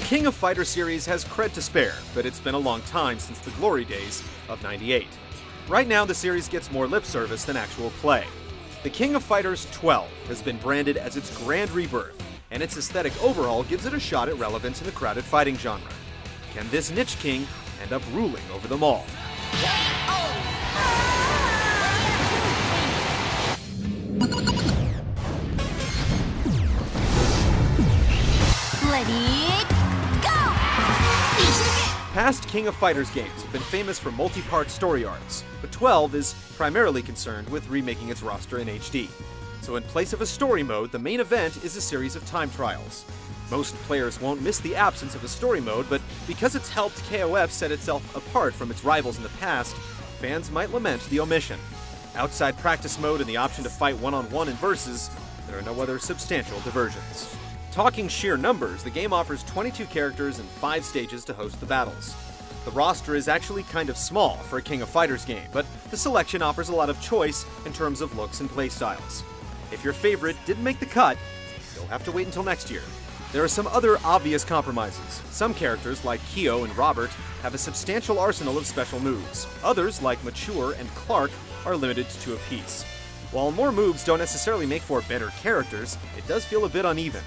King of Fighters series has cred to spare, but it's been a long time since the glory days of '98. Right now, the series gets more lip service than actual play. The King of Fighters XII has been branded as its grand rebirth, and its aesthetic overhaul gives it a shot at relevance in the crowded fighting genre. Can this niche king end up ruling over them all? Ready, go! Past King of Fighters games have been famous for multi-part story arcs, but 12 is primarily concerned with remaking its roster in HD. So in place of a story mode, the main event is a series of time trials. Most players won't miss the absence of a story mode, but because it's helped KOF set itself apart from its rivals in the past, fans might lament the omission. Outside practice mode and the option to fight one-on-one in versus, there are no other substantial diversions. Talking sheer numbers, the game offers 22 characters and 5 stages to host the battles. The roster is actually kind of small for a King of Fighters game, but the selection offers a lot of choice in terms of looks and playstyles. If your favorite didn't make the cut, you'll have to wait until next year. There are some other obvious compromises. Some characters, like Kyo and Robert, have a substantial arsenal of special moves. Others, like Mature and Clark, are limited to 2 apiece. While more moves don't necessarily make for better characters, it does feel a bit uneven.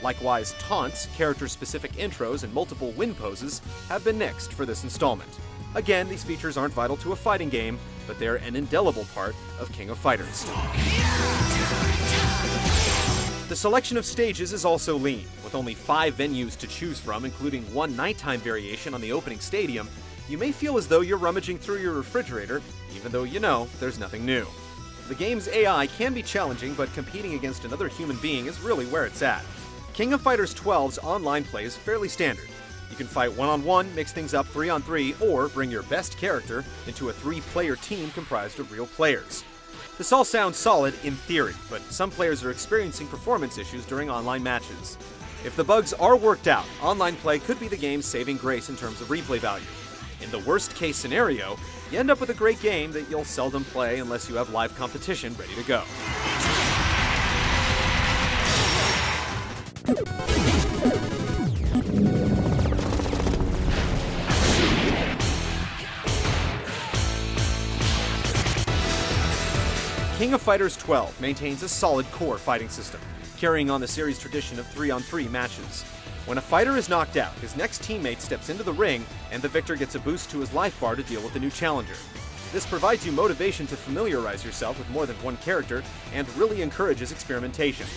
Likewise, taunts, character-specific intros, and multiple win poses have been nixed for this installment. Again, these features aren't vital to a fighting game, but they're an indelible part of King of Fighters. The selection of stages is also lean, with only 5 venues to choose from, including one nighttime variation on the opening stadium. You may feel as though you're rummaging through your refrigerator, even though you know there's nothing new. The game's AI can be challenging, but competing against another human being is really where it's at. King of Fighters XII's online play is fairly standard. You can fight one-on-one, mix things up 3-on-3, or bring your best character into a 3-player team comprised of real players. This all sounds solid in theory, but some players are experiencing performance issues during online matches. If the bugs are worked out, online play could be the game's saving grace in terms of replay value. In the worst-case scenario, you end up with a great game that you'll seldom play unless you have live competition ready to go. King of Fighters XII maintains a solid core fighting system, carrying on the series' tradition of 3-on-3 matches. When a fighter is knocked out, his next teammate steps into the ring, and the victor gets a boost to his life bar to deal with the new challenger. This provides you motivation to familiarize yourself with more than one character, and really encourages experimentation.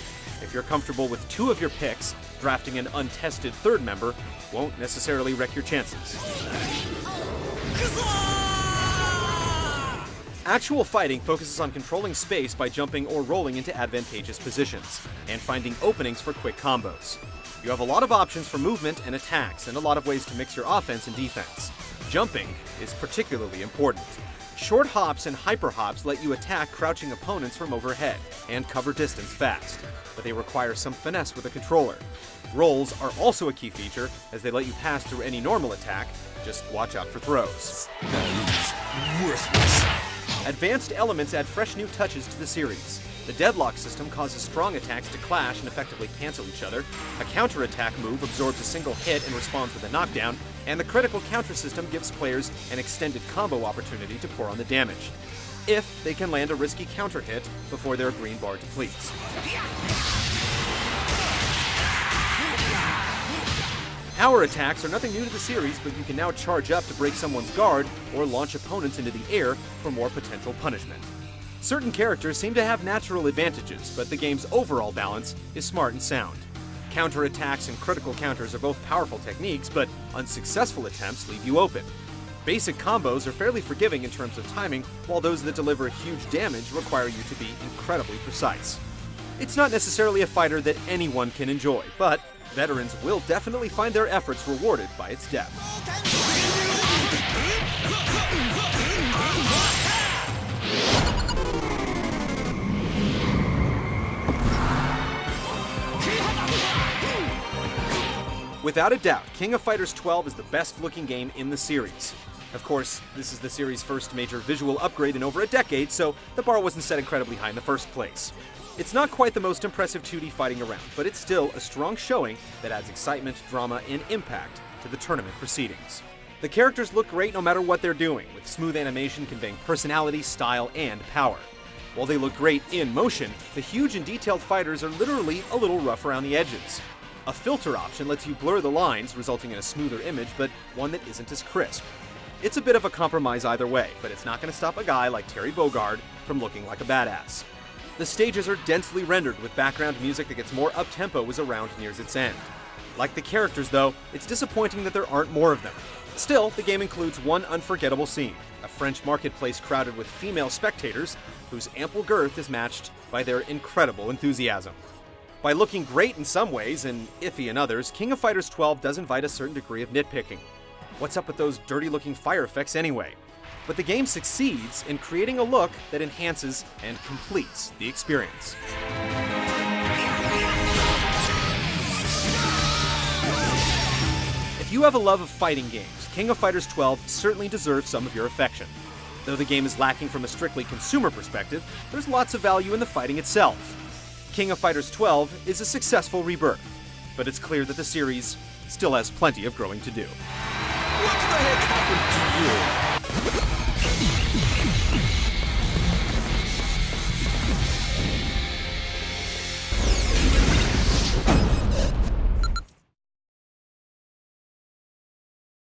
If you're comfortable with 2 of your picks, drafting an untested 3rd member won't necessarily wreck your chances. Actual fighting focuses on controlling space by jumping or rolling into advantageous positions, and finding openings for quick combos. You have a lot of options for movement and attacks, and a lot of ways to mix your offense and defense. Jumping is particularly important. Short hops and hyper hops let you attack crouching opponents from overhead, and cover distance fast, but they require some finesse with a controller. Rolls are also a key feature, as they let you pass through any normal attack, just watch out for throws. Worthless. Advanced elements add fresh new touches to the series. The deadlock system causes strong attacks to clash and effectively cancel each other, a counterattack move absorbs a single hit and responds with a knockdown, and the critical counter system gives players an extended combo opportunity to pour on the damage, if they can land a risky counter hit before their green bar depletes. Power attacks are nothing new to the series, but you can now charge up to break someone's guard or launch opponents into the air for more potential punishment. Certain characters seem to have natural advantages, but the game's overall balance is smart and sound. Counterattacks and critical counters are both powerful techniques, but unsuccessful attempts leave you open. Basic combos are fairly forgiving in terms of timing, while those that deliver huge damage require you to be incredibly precise. It's not necessarily a fighter that anyone can enjoy, but veterans will definitely find their efforts rewarded by its depth. Without a doubt, King of Fighters XII is the best-looking game in the series. Of course, this is the series' first major visual upgrade in over a decade, so the bar wasn't set incredibly high in the first place. It's not quite the most impressive 2D fighting around, but it's still a strong showing that adds excitement, drama, and impact to the tournament proceedings. The characters look great no matter what they're doing, with smooth animation conveying personality, style, and power. While they look great in motion, the huge and detailed fighters are literally a little rough around the edges. A filter option lets you blur the lines, resulting in a smoother image, but one that isn't as crisp. It's a bit of a compromise either way, but it's not going to stop a guy like Terry Bogard from looking like a badass. The stages are densely rendered with background music that gets more up-tempo as a round nears its end. Like the characters though, it's disappointing that there aren't more of them. Still, the game includes one unforgettable scene, a French marketplace crowded with female spectators whose ample girth is matched by their incredible enthusiasm. By looking great in some ways and iffy in others, King of Fighters 12 does invite a certain degree of nitpicking. What's up with those dirty-looking fire effects anyway? But the game succeeds in creating a look that enhances and completes the experience. If you have a love of fighting games, King of Fighters 12 certainly deserves some of your affection. Though the game is lacking from a strictly consumer perspective, there's lots of value in the fighting itself. King of Fighters 12 is a successful rebirth, but it's clear that the series still has plenty of growing to do. What the heck happened to you?